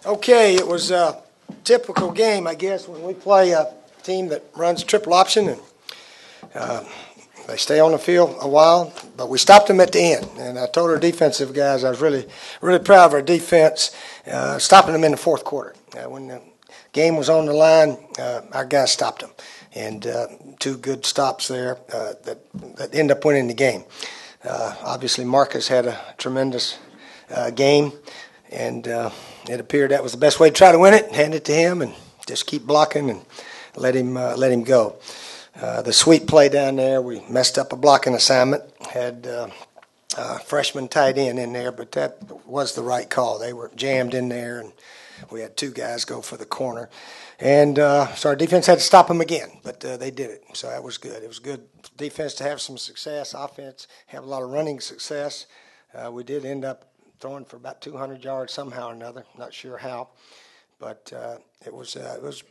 Okay, it was a typical game, I guess, when we play a team that runs triple option and they stay on the field a while, but we stopped them at the end. And I told our defensive guys I was really proud of our defense, stopping them in the fourth quarter. When the game was on the line, our guys stopped them. And two good stops there that end up winning the game. Obviously, Marcus had a tremendous game, and it appeared that was the best way to try to win it. Hand it to him and just keep blocking and let him go. The sweep play down there, we messed up a blocking assignment. Had freshman tight end in there, but that was the right call. They were jammed in there, and we had two guys go for the corner. And so our defense had to stop them again, but they did it. So that was good. It was good defense to have some success. Offense have a lot of running success. We did end up throwing for about 200 yards somehow or another. Not sure how, but it was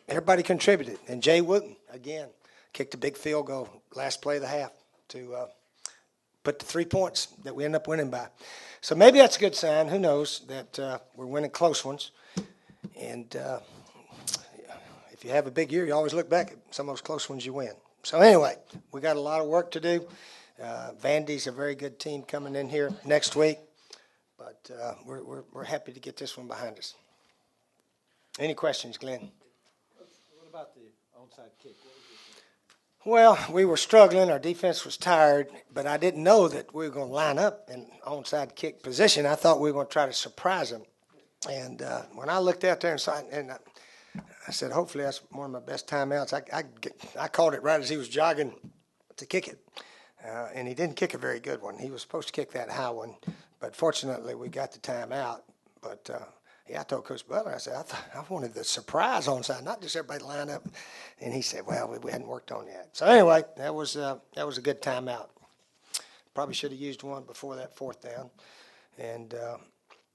everybody contributed. And Jay Wooten again kicked a big field goal last play of the half to put the 3 points that we ended up winning by. So maybe that's a good sign. Who knows that we're winning close ones. And if you have a big year, you always look back at some of those close ones you win. So anyway, we got a lot of work to do. Vandy's a very good team coming in here next week, but we're happy to get this one behind us. Any questions, Glenn? What about the onside kick? Well, we were struggling. Our defense was tired, but I didn't know that we were going to line up in onside kick position. I thought we were going to try to surprise them. And when I looked out there and I said, hopefully that's one of my best timeouts. I called it right as he was jogging to kick it. And he didn't kick a very good one. He was supposed to kick that high one. But fortunately, we got the timeout. But, I told Coach Butler, I said, I wanted the surprise onside, not just everybody line up. And he said, well, we hadn't worked on that. So anyway, that was a good timeout. Probably should have used one before that fourth down. And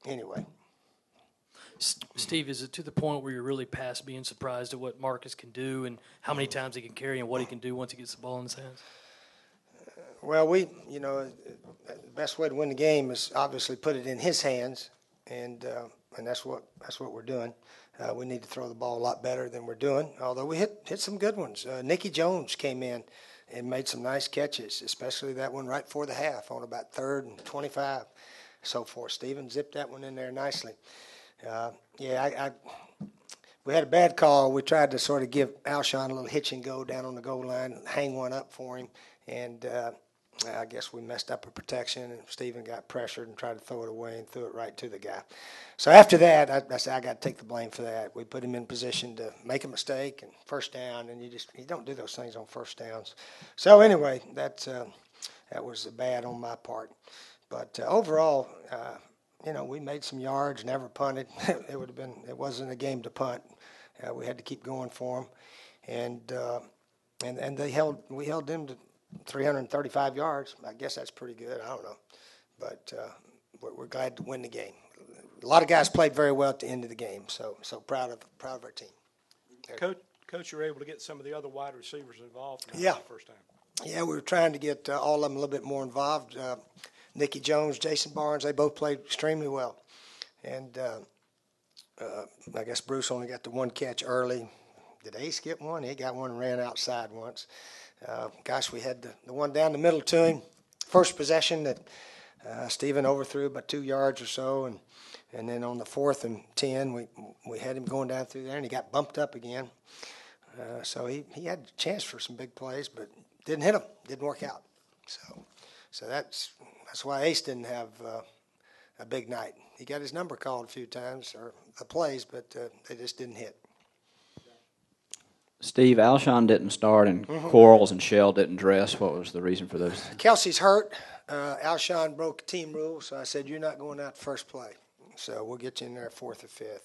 anyway. Steve, is it to the point where you're really past being surprised at what Marcus can do and how many times he can carry and what he can do once he gets the ball in his hands? Well, the best way to win the game is obviously put it in his hands, and that's what we're doing. We need to throw the ball a lot better than we're doing, although we hit some good ones. Nicky Jones came in and made some nice catches, especially that one right before the half on about 3rd and 25, so forth. Steven zipped that one in there nicely. We had a bad call. We tried to sort of give Alshon a little hitch and go down on the goal line and hang one up for him, and I guess we messed up a protection, and Steven got pressured and tried to throw it away and threw it right to the guy. So after that, I said, I got to take the blame for that. We put him in position to make a mistake and first down, and you don't do those things on first downs. So anyway, that was bad on my part. But overall, we made some yards, never punted. It wasn't a game to punt. We had to keep going for them, and we held them to 335 yards. I guess that's pretty good. I don't know, but we're glad to win the game. A lot of guys played very well at the end of the game, so proud of our team. Coach, you were able to get some of the other wide receivers involved. Yeah, the first time. Yeah, we were trying to get all of them a little bit more involved. Nicky Jones, Jason Barnes, they both played extremely well. And I guess Bruce only got the one catch early. Did Ace get one? He got one and ran outside once. We had the one down the middle to him. First possession that Steven overthrew about 2 yards or so. And then on the 4th and 10, we had him going down through there, and he got bumped up again. So he had a chance for some big plays, but didn't hit them. Didn't work out. So that's why Ace didn't have a big night. He got his number called a few times, or the plays, but they just didn't hit. Steve, Alshon didn't start, and Quarles and Shell didn't dress. What was the reason for those? Kelsey's hurt. Alshon broke team rules, so I said, you're not going out first play. So we'll get you in there 4th or 5th.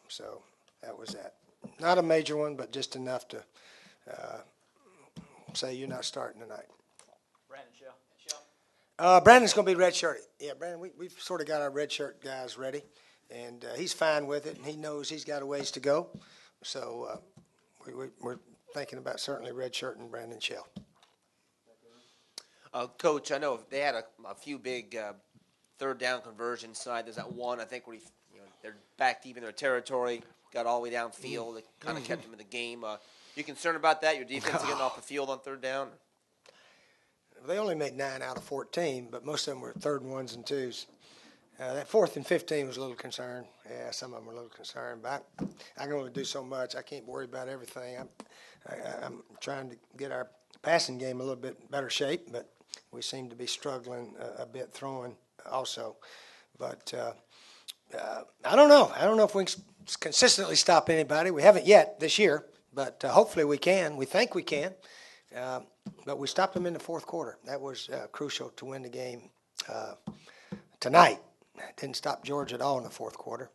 So that was that. Not a major one, but just enough to say you're not starting tonight. Brandon Shell. Brandon's going to be redshirted. Yeah, Brandon, we've sort of got our redshirt guys ready, and he's fine with it, and he knows he's got a ways to go. So we're thinking about certainly redshirting Brandon Shell. Coach, I know they had a few big third down conversion side. There's that one, I think, where he They're back deep in their territory, got all the way downfield. It kind of kept them in the game. You concerned about that? Your defense getting off the field on third down? They only made 9 out of 14, but most of them were 3rd and 1s and 2s. That 4th and 15 was a little concern. Yeah, some of them were a little concerned, but I can only do so much. I can't worry about everything. I'm trying to get our passing game a little bit better shape, but we seem to be struggling a bit throwing also. But I don't know. I don't know if we can consistently stop anybody. We haven't yet this year, but hopefully we can. We think we can. But we stopped them in the 4th quarter. That was crucial to win the game tonight. Didn't stop Georgia at all in the 4th quarter,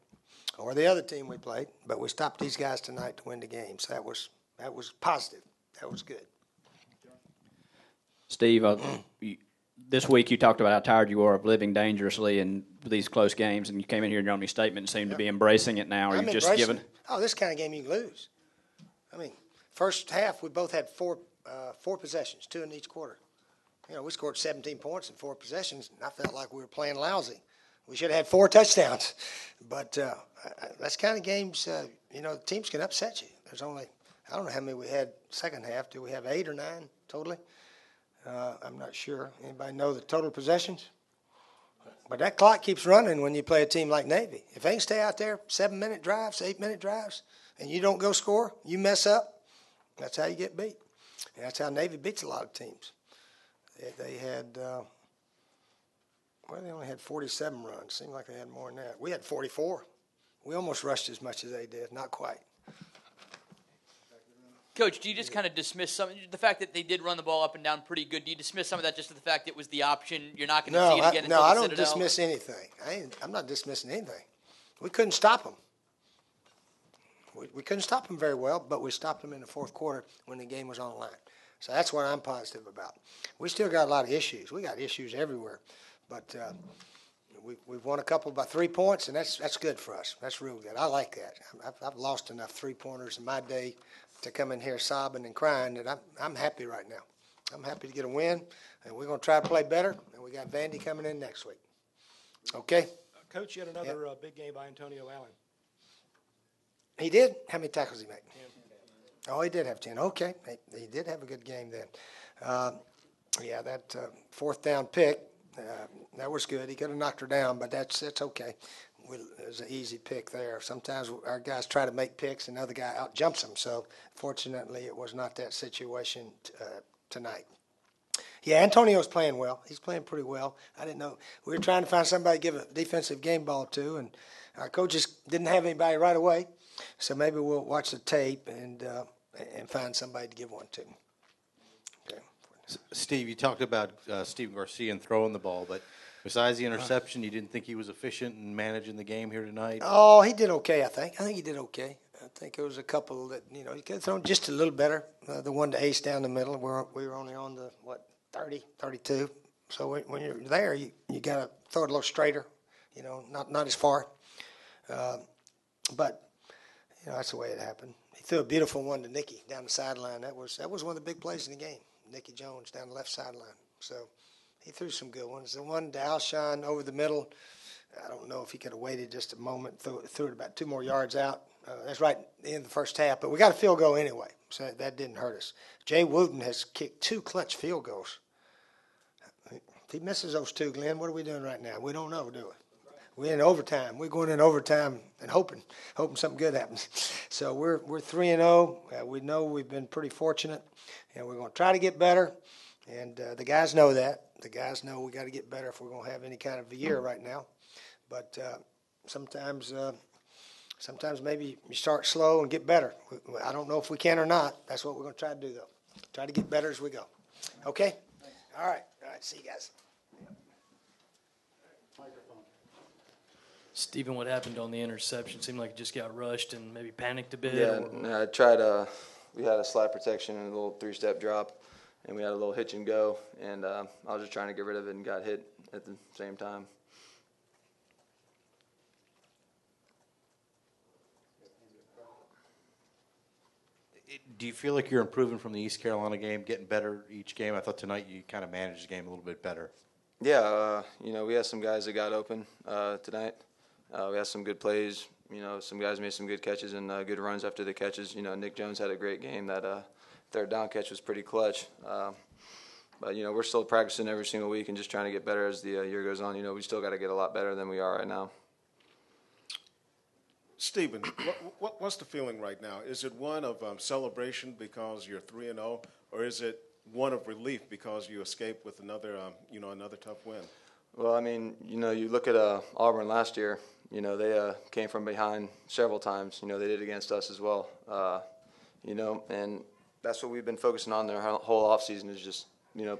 or the other team we played. But we stopped these guys tonight to win the game. So that was positive. That was good. Steve, this week you talked about how tired you are of living dangerously in these close games, and you came in here in your opening statement and seemed to be embracing it now. Are you just giving? Oh, this kind of game you can lose. I mean, first half we both had four possessions, 2 in each quarter. You know, we scored 17 points in 4 possessions, and I felt like we were playing lousy. We should have had 4 touchdowns. But that's kind of games, the teams can upset you. There's only, I don't know how many we had second half. Do we have 8 or 9 totally? I'm not sure. Anybody know the total possessions? But that clock keeps running when you play a team like Navy. If they can stay out there 7-minute drives, 8-minute drives, and you don't go score, you mess up, that's how you get beat. And that's how Navy beats a lot of teams. They had, they only had 47 runs. Seemed like they had more than that. We had 44. We almost rushed as much as they did. Not quite. Coach, do you just kind of dismiss the fact that they did run the ball up and down pretty good? Do you dismiss some of that just to the fact it was the option? You're not going to see it again until the I don't Citadel? dismiss anything. I'm not dismissing anything. We couldn't stop them. We couldn't stop them very well, but we stopped them in the 4th quarter when the game was on the line. So that's what I'm positive about. We still got a lot of issues. We got issues everywhere, but we've won a couple by 3 points, and that's good for us. That's real good. I like that. I've lost enough 3-pointers in my day to come in here sobbing and crying that I'm happy right now. I'm happy to get a win, and we're going to try to play better, and we got Vandy coming in next week. Okay? Coach, you had another big game by Antonio Allen. He did? How many tackles did he make? 10. Oh, he did have 10. Okay. He did have a good game then. That 4th down pick, that was good. He could have knocked her down, but that's okay. It was an easy pick there. Sometimes our guys try to make picks and the other guy out jumps them. So fortunately, it was not that situation tonight. Yeah, Antonio's playing well. He's playing pretty well. I didn't know. We were trying to find somebody to give a defensive game ball to, and our coaches didn't have anybody right away. So maybe we'll watch the tape and find somebody to give one to. Okay. Steve, you talked about Steve Garcia and throwing the ball, but besides the interception, you didn't think he was efficient in managing the game here tonight? Oh, he did okay, I think. I think he did okay. I think there was a couple that, he could have thrown just a little better. The one to ace down the middle, we were only on the, 30, 32. So when you're there, you got to throw it a little straighter, not as far. But that's the way it happened. He threw a beautiful one to Nicky down the sideline. That was one of the big plays in the game. Nicky Jones down the left sideline. So he threw some good ones. The one to Alshon over the middle, I don't know if he could have waited just a moment, threw it about 2 more yards out. That's right at the end of the first half. But we got a field goal anyway, so that didn't hurt us. Jay Wooten has kicked 2 clutch field goals. If he misses those 2, Glenn, what are we doing right now? We don't know, do we? We're in overtime. We're going in overtime and hoping something good happens. So we're 3-0. We know we've been pretty fortunate, and we're going to try to get better. And the guys know that. The guys know we got to get better if we're going to have any kind of a year right now. But sometimes maybe you start slow and get better. I don't know if we can or not. That's what we're going to try to do, though. Try to get better as we go. Okay? All right. See you guys. Stephen, what happened on the interception? Seemed like it just got rushed and maybe panicked a bit. Yeah, I tried. We had a slide protection and a little 3-step drop, and we had a little hitch and go, and I was just trying to get rid of it and got hit at the same time. Do you feel like you're improving from the East Carolina game, getting better each game? I thought tonight you kind of managed the game a little bit better. Yeah, we had some guys that got open tonight, We had some good plays. Some guys made some good catches and good runs after the catches. Nick Jones had a great game. That third down catch was pretty clutch. But, we're still practicing every single week and just trying to get better as the year goes on. We still got to get a lot better than we are right now. Stephen, what's the feeling right now? Is it one of celebration because you're 3-0, or is it one of relief because you escaped with another tough win? Well, you look at Auburn last year. They came from behind several times. They did against us as well. And that's what we've been focusing on their whole offseason is just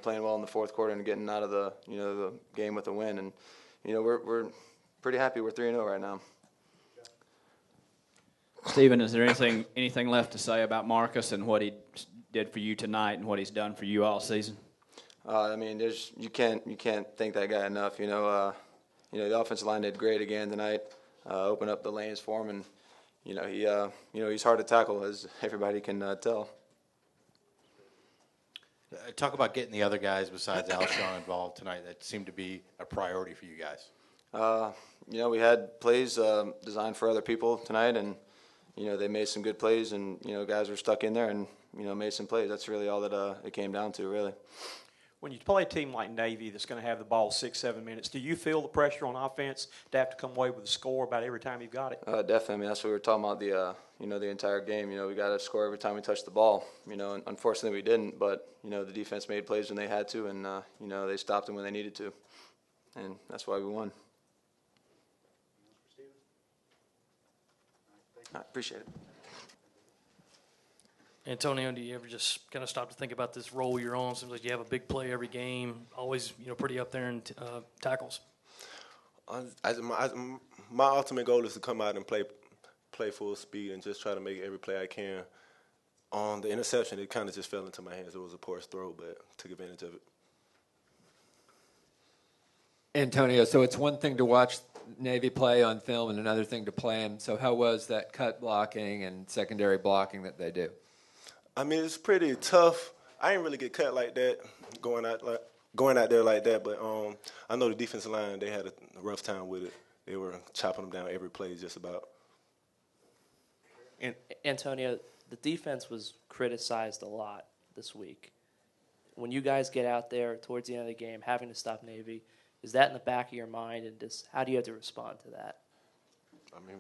playing well in the fourth quarter and getting out of the game with a win. And we're pretty happy we're 3-0 right now. Stephen, is there anything left to say about Marcus and what he did for you tonight and what he's done for you all season? You can't thank that guy enough. The offensive line did great again tonight. Opened up the lanes for him, and he's hard to tackle, as everybody can tell. Talk about getting the other guys besides Alshon involved tonight. That seemed to be a priority for you guys. We had plays designed for other people tonight, and they made some good plays, and guys were stuck in there and made some plays. That's really all that it came down to, really. When you play a team like Navy that's going to have the ball 6-7 minutes, do you feel the pressure on offense to have to come away with a score about every time you've got it? Definitely. That's what we were talking about the entire game. We got to score every time we touch the ball. And unfortunately we didn't, but the defense made plays when they had to, and they stopped them when they needed to, and that's why we won. I appreciate it. Antonio, do you ever just kind of stop to think about this role you're on? Seems like you have a big play every game, always pretty up there in tackles. My ultimate goal is to come out and play full speed and just try to make every play I can. On the interception, it kind of just fell into my hands. It was a poor throw, but took advantage of it. Antonio, so it's one thing to watch Navy play on film and another thing to play them. So how was that cut blocking and secondary blocking that they do? It's pretty tough. I didn't really get cut like that, going out there like that. But I know the defensive line, they had a rough time with it. They were chopping them down every play just about. Antonio, the defense was criticized a lot this week. When you guys get out there towards the end of the game, having to stop Navy, is that in the back of your mind, and how do you have to respond to that?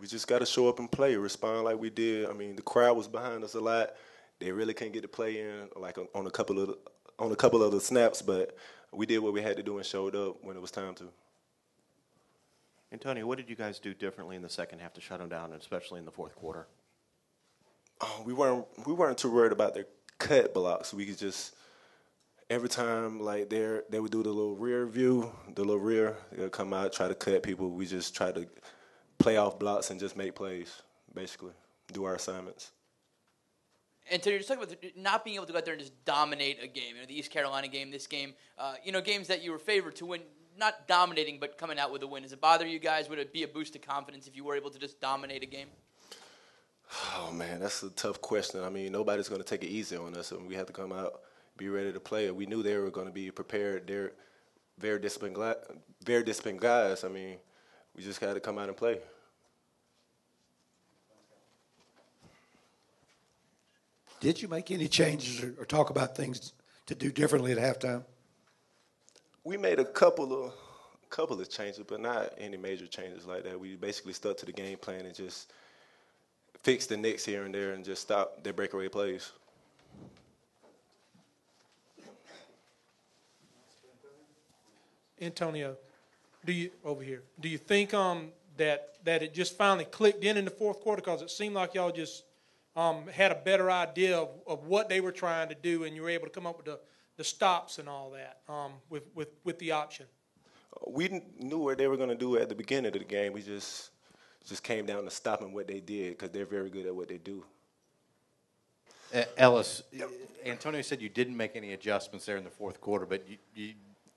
We just got to show up and play, respond like we did. The crowd was behind us a lot. They really couldn't get the play in, like on a couple of the snaps, but we did what we had to do and showed up when it was time to. Antonio, what did you guys do differently in the second half to shut them down, and especially in the fourth quarter? We weren't too worried about their cut blocks. We could just every time like they would do the little rear view, they'll come out, try to cut people. We just try to play off blocks and just make plays, basically, do our assignments. And so you're just talking about not being able to go out there and just dominate a game. The East Carolina game, this game, games that you were favored to win, not dominating but coming out with a win. Does it bother you guys? Would it be a boost of confidence if you were able to just dominate a game? Oh, man, that's a tough question. Nobody's going to take it easy on us, and we have to come out, be ready to play. We knew they were going to be prepared. They're very disciplined guys. We just got to come out and play. Did you make any changes or talk about things to do differently at halftime? We made a couple of changes, but not any major changes like that. We basically stuck to the game plan and just fixed the nicks here and there and just stopped their breakaway plays. Antonio, do you think that it just finally clicked in the fourth quarter, because it seemed like y'all just had a better idea of what they were trying to do, and you were able to come up with the stops and all that with the option? We knew what they were going to do at the beginning of the game. We just came down to stopping what they did, because they're very good at what they do. Ellis, Antonio said you didn't make any adjustments there in the fourth quarter, but you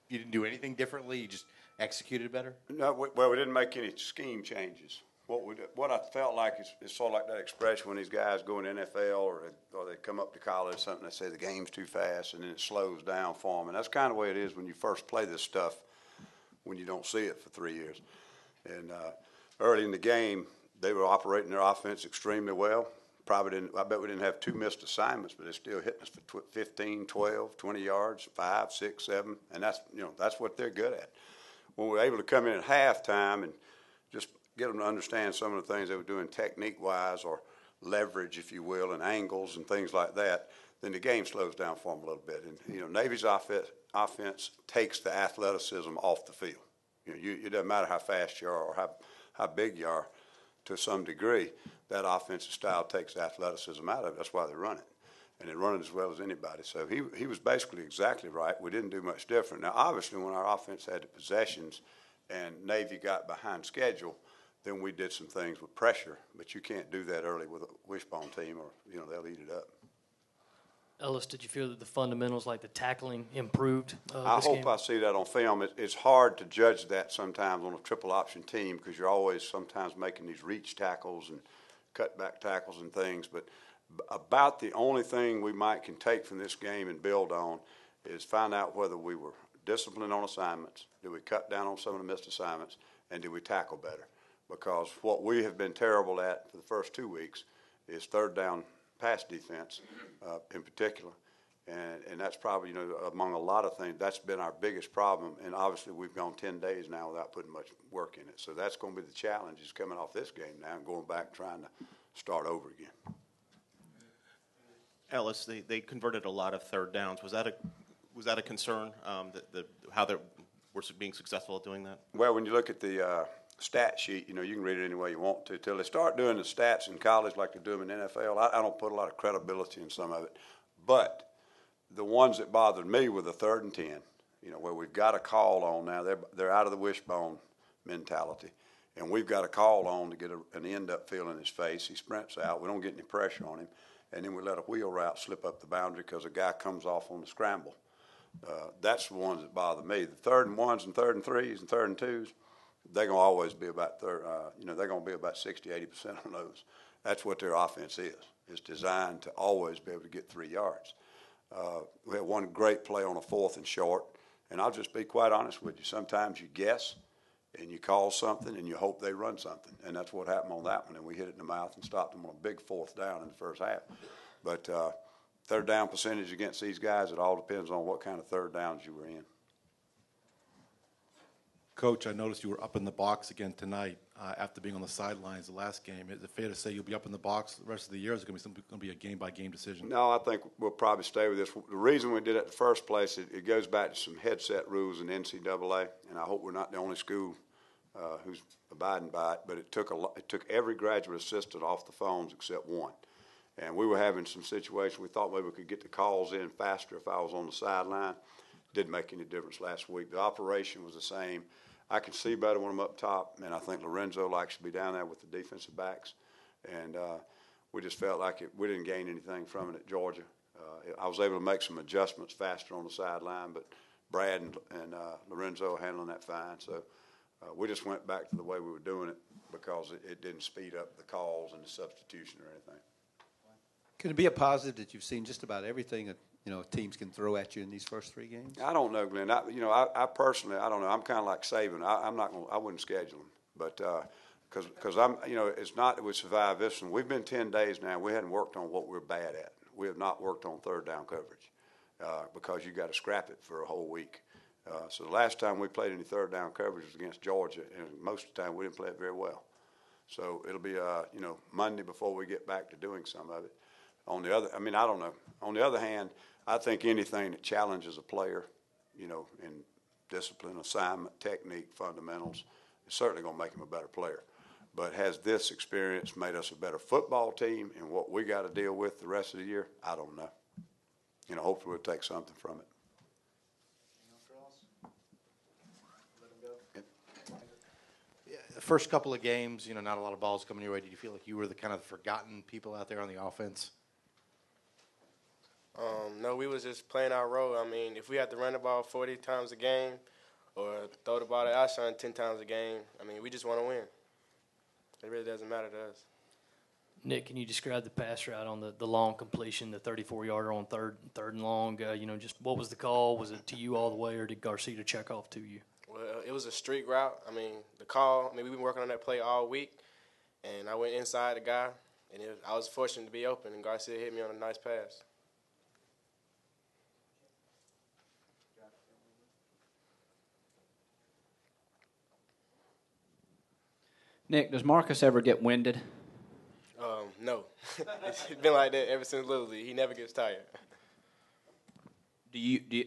didn't do anything differently? You just executed better? No, we didn't make any scheme changes. What I felt like is sort of like that expression when these guys go in the NFL or they come up to college or something, they say the game's too fast, and then it slows down for them. And that's kind of the way it is when you first play this stuff, when you don't see it for 3 years. And early in the game, they were operating their offense extremely well. I bet we didn't have 2 missed assignments, but they're still hitting us for 15, 12, 20 yards, 5, 6, 7, and that's what they're good at. When we're able to come in at halftime and just get them to understand some of the things they were doing technique-wise or leverage, if you will, and angles and things like that, then the game slows down for them a little bit. And, Navy's offense takes the athleticism off the field. It doesn't matter how fast you are or how big you are to some degree. That offensive style takes athleticism out of it. That's why they run it. And they run it as well as anybody. So he was basically exactly right. We didn't do much different. Now, obviously, when our offense had the possessions and Navy got behind schedule, then we did some things with pressure. But you can't do that early with a wishbone team or, they'll eat it up. Ellis, did you feel that the fundamentals, like the tackling, improved I this hope game? I see that on film. It's hard to judge that sometimes on a triple option team because you're always sometimes making these reach tackles and cutback tackles and things. But about the only thing we can take from this game and build on is find out whether we were disciplined on assignments, did we cut down on some of the missed assignments, and did we tackle better? Because what we have been terrible at for the first 2 weeks is third down pass defense in particular. And that's probably, among a lot of things, that's been our biggest problem. And obviously we've gone 10 days now without putting much work in it. So that's going to be the challenge is coming off this game now and going back trying to start over again. Ellis, they converted a lot of third downs. Was that a concern, how they were being successful at doing that? Well, when you look at the stat sheet, you can read it any way you want to. Till they start doing the stats in college like they do them in NFL, I don't put a lot of credibility in some of it. But the ones that bothered me were the 3rd and 10, where we've got a call on now. They're out of the wishbone mentality. And we've got a call on to get an end-up feel in his face. He sprints out. We don't get any pressure on him. And then we let a wheel route slip up the boundary because a guy comes off on the scramble. That's the ones that bother me. The 3rd and 1s and 3rd and 3s and 3rd and 2s, they're going to always be about they're going to be about 60, 80% on those. That's what their offense is. It's designed to always be able to get 3 yards. We had one great play on a 4th and short, and I'll just be quite honest with you. Sometimes you guess and you call something and you hope they run something, and that's what happened on that one. And we hit it in the mouth and stopped them on a big 4th down in the first half. But third down percentage against these guys, it all depends on what kind of third downs you were in. Coach, I noticed you were up in the box again tonight after being on the sidelines the last game. Is it fair to say you'll be up in the box the rest of the year? Or is it going to be a game-by-game decision? No, I think we'll probably stay with this. The reason we did it in the first place, it goes back to some headset rules in NCAA, and I hope we're not the only school who's abiding by it. But it took every graduate assistant off the phones except one. And we were having some situations. We thought maybe we could get the calls in faster if I was on the sideline. Didn't make any difference last week. The operation was the same. I can see better when I'm up top, and I think Lorenzo likes to be down there with the defensive backs. And we just felt like we didn't gain anything from it at Georgia. I was able to make some adjustments faster on the sideline, but Brad and Lorenzo handling that fine. So we just went back to the way we were doing it because it didn't speed up the calls and the substitution or anything. Could it be a positive that you've seen just about everything that teams can throw at you in these first 3 games? I don't know, Glenn. I personally, I don't know. I'm kind of like Saban. I wouldn't schedule them, but because I'm, it's not that we survive this one. We've been 10 days now. We hadn't worked on what we're bad at. We have not worked on third down coverage because you got to scrap it for a whole week. So the last time we played any third down coverage was against Georgia, and most of the time we didn't play it very well. So it'll be Monday before we get back to doing some of it. On the other, I don't know. On the other hand, I think anything that challenges a player, in discipline, assignment, technique, fundamentals, is certainly going to make him a better player. But has this experience made us a better football team and what we got to deal with the rest of the year? I don't know. Hopefully we'll take something from it. The first couple of games, not a lot of balls coming your way. Did you feel like you were the kind of forgotten people out there on the offense? No, we was just playing our role. If we had to run the ball 40 times a game or throw the ball to Alshon 10 times a game, we just want to win. It really doesn't matter to us. Nick, can you describe the pass route on the long completion, the 34-yarder on third and long? Just what was the call? Was it to you all the way, or did Garcia check off to you? Well, it was a streak route. The the call. I mean, we've been working on that play all week, and I went inside the guy, and I was fortunate to be open, and Garcia hit me on a nice pass. Nick, does Marcus ever get winded? No. It's been like that ever since Little League. He never gets tired.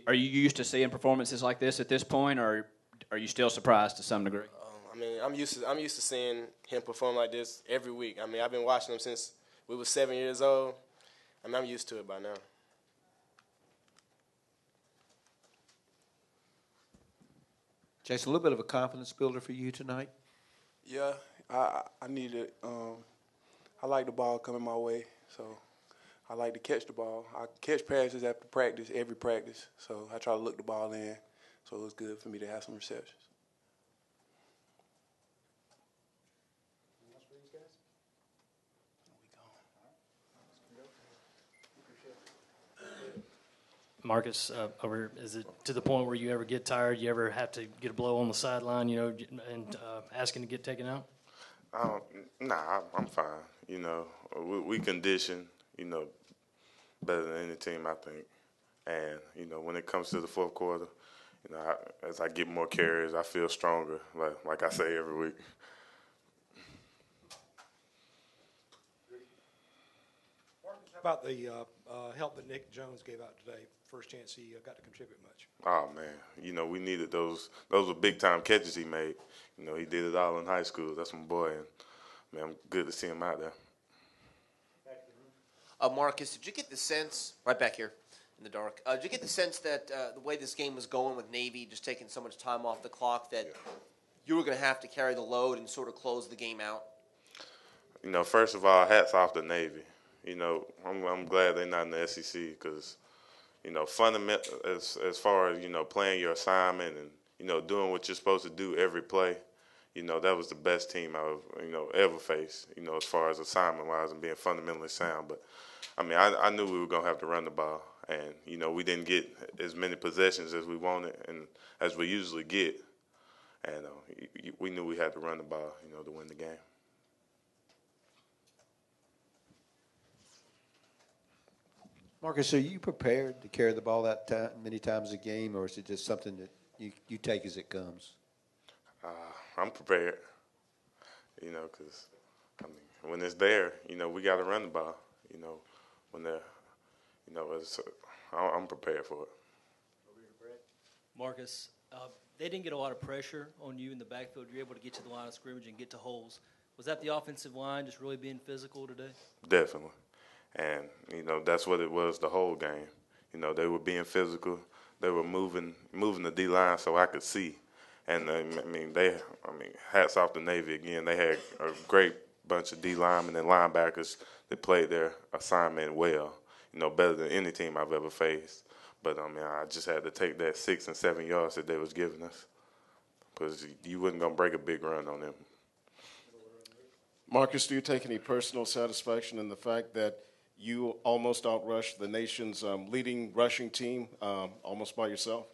Are you used to seeing performances like this at this point, or are you still surprised to some degree? I mean, I'm used to seeing him perform like this every week. I mean, I've been watching him since we were 7 years old. I mean, I'm used to it by now. Jason, a little bit of a confidence builder for you tonight? Yeah, I need it. I like the ball coming my way, so I like to catch the ball. I catch passes after practice, every practice, so I try to look the ball in, so it's good for me to have some receptions. Marcus, is it to the point where you ever get tired? You ever have to get a blow on the sideline, and asking to get taken out? Nah, I'm fine. We condition, better than any team, I think. And, when it comes to the fourth quarter, as I get more carries, I feel stronger, like I say every week. How about the help that Nick Jones gave out today? First chance he got to contribute much. Oh, man. We needed those. Those were big-time catches he made. He did it all in high school. That's my boy. And, man, I'm good to see him out there. Marcus, did you get the sense, right back here in the dark, did you get the sense that the way this game was going with Navy, just taking so much time off the clock, that you were going to have to carry the load and sort of close the game out? First of all, hats off to Navy. I'm glad they're not in the SEC because, fundamental as far as, playing your assignment and, doing what you're supposed to do every play, that was the best team I've, ever faced, as far as assignment-wise and being fundamentally sound. But, I knew we were going to have to run the ball. And, we didn't get as many possessions as we wanted and as we usually get. And we knew we had to run the ball, to win the game. Marcus, are you prepared to carry the ball that many times a game, or is it just something that you take as it comes? I'm prepared, because, when it's there, we got to run the ball, when they're, I'm prepared for it. Marcus, they didn't get a lot of pressure on you in the backfield. You're able to get to the line of scrimmage and get to holes. Was that the offensive line just really being physical today? Definitely. And, that's what it was the whole game. They were being physical. They were moving the D-line so I could see. And, hats off to Navy again. They had a great bunch of D-linemen and linebackers that played their assignment well, better than any team I've ever faced. But, I just had to take that 6 and 7 yards that they was giving us because you wasn't going to break a big run on them. Marcus, do you take any personal satisfaction in the fact that you almost outrushed the nation's leading rushing team almost by yourself?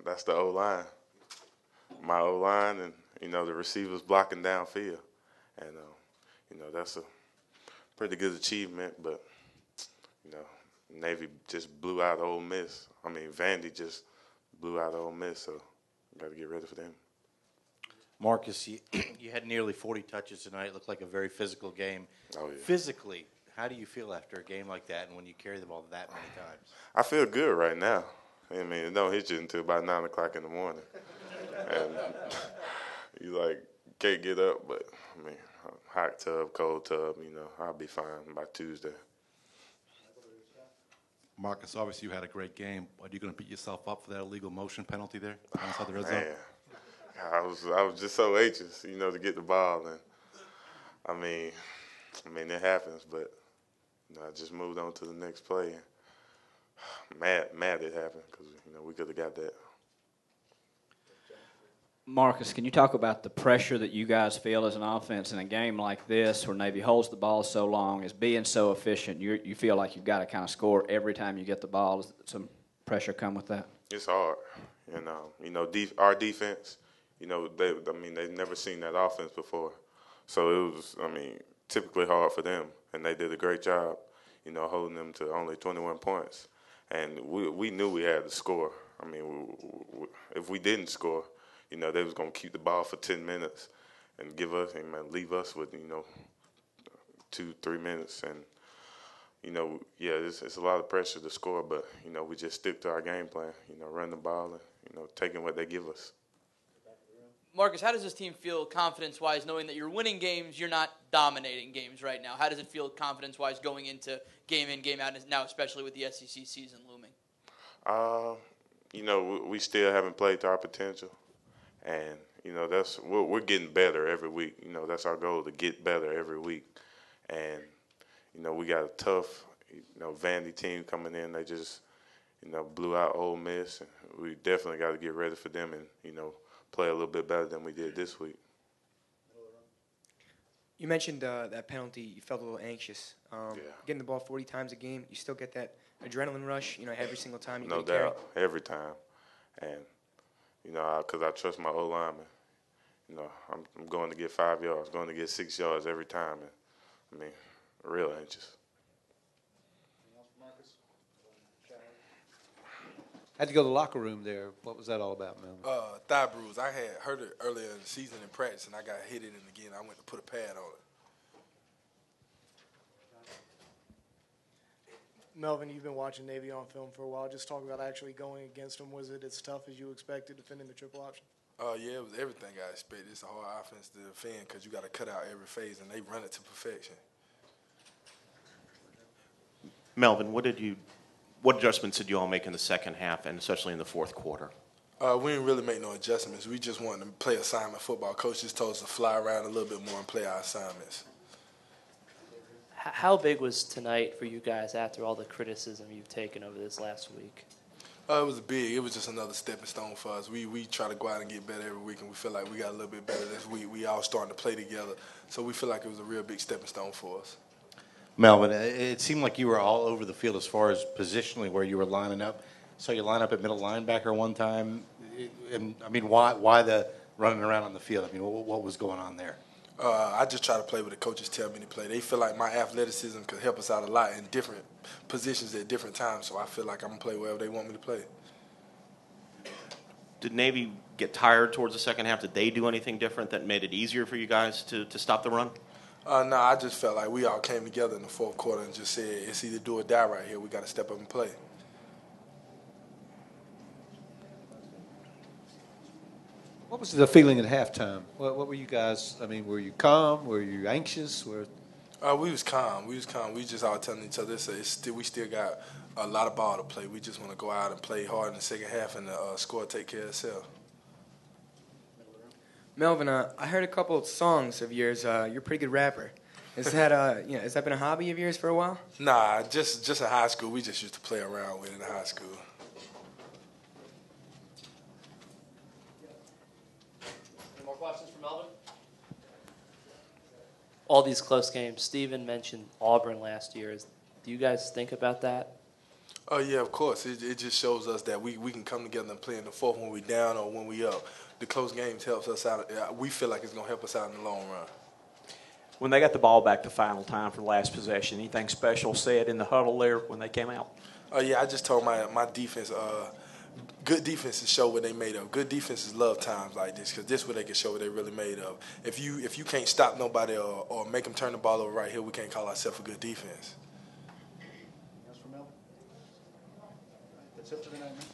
That's the O-line. My O-line and, the receivers blocking downfield. And, that's a pretty good achievement. But, Navy just blew out Ole Miss. Vandy just blew out Ole Miss, so got to get ready for them. Marcus, you had nearly 40 touches tonight. It looked like a very physical game. Oh, yeah. Physically, how do you feel after a game like that and when you carry the ball that many times? I feel good right now. It don't hit you until about 9 o'clock in the morning. And you, can't get up, but, hot tub, cold tub, I'll be fine by Tuesday. Marcus, obviously you had a great game. Are you going to beat yourself up for that illegal motion penalty there inside the red zone? Man. I was just so anxious, to get the ball, and it happens, but I just moved on to the next play. And mad it happened because we could have got that. Marcus, can you talk about the pressure that you guys feel as an offense in a game like this where Navy holds the ball so long, is being so efficient? You feel like you've got to kind of score every time you get the ball. Does some pressure come with that? It's hard, our defense. they've never seen that offense before. So it was, typically hard for them. And they did a great job, holding them to only 21 points. And we knew we had to score. If we didn't score, they was going to keep the ball for 10 minutes and leave us with, 2-3 minutes. And, it's a lot of pressure to score, but, we just stick to our game plan, run the ball and, taking what they give us. Marcus, how does this team feel confidence-wise, knowing that you're winning games, you're not dominating games right now? How does it feel confidence-wise going into game in, game out, now especially with the SEC season looming? We still haven't played to our potential, and we're getting better every week. That's our goal, to get better every week. And we got a tough, Vandy team coming in. They just, blew out Ole Miss, and we definitely got to get ready for them and play a little bit better than we did this week. You mentioned that penalty. You felt a little anxious. Getting the ball 40 times a game, you still get that adrenaline rush, every single time you No get a carry? doubt, every time. And, because I trust my O-lineman. I'm going to get 5 yards, going to get 6 yards every time. And, real anxious. Had to go to the locker room there. What was that all about, man? Thigh bruise. I had heard it earlier in the season in practice, and I got hit it again. I went to put a pad on it. Melvin, you've been watching Navy on film for a while. Just talk about actually going against them. Was it as tough as you expected defending the triple option? Yeah, it was everything I expected. It's a hard offense to defend because you got to cut out every phase, and they run it to perfection. Melvin, what adjustments did you all make in the second half, and especially in the fourth quarter? We didn't really make no adjustments. We just wanted to play assignment football. Coach just told us to fly around a little bit more and play our assignments. How big was tonight for you guys after all the criticism you've taken over this last week? It was big. It was just another stepping stone for us. We try to go out and get better every week, and we feel like we got a little bit better this week. We all starting to play together, so we feel like it was a real big stepping stone for us. Melvin, it seemed like you were all over the field as far as positionally where you were lining up. So you line up at middle linebacker one time. Why the running around on the field? What was going on there? I just try to play what the coaches tell me to play. They feel like my athleticism could help us out a lot in different positions at different times, so I feel like I'm going to play wherever they want me to play. Did Navy get tired towards the second half? Did they do anything different that made it easier for you guys to stop the run? No, I just felt like we all came together in the fourth quarter and just said, it's either do or die right here. We got to step up and play. What was the feeling at halftime? What were you guys? Were you calm? Were you anxious? We was calm. We just all telling each other, we still got a lot of ball to play. We just want to go out and play hard in the second half, and the score take care of itself. Melvin, I heard a couple of songs of yours. You're a pretty good rapper. Has that been a hobby of yours for a while? Nah, just in high school. We just used to play around with it in high school. Any more questions for Melvin? All these close games. Steven mentioned Auburn last year. Do you guys think about that? Oh, yeah, of course. It just shows us that we can come together and play in the fourth when we down or when we up. The close games helps us out. We feel like it's going to help us out in the long run. When they got the ball back to final time for the last possession, anything special said in the huddle there when they came out? Yeah, I just told my defense, good defenses show what they made of. Good defenses love times like this because this is where they can show what they really made of. If you can't stop nobody or make them turn the ball over right here, we can't call ourselves a good defense. That's it for tonight, man.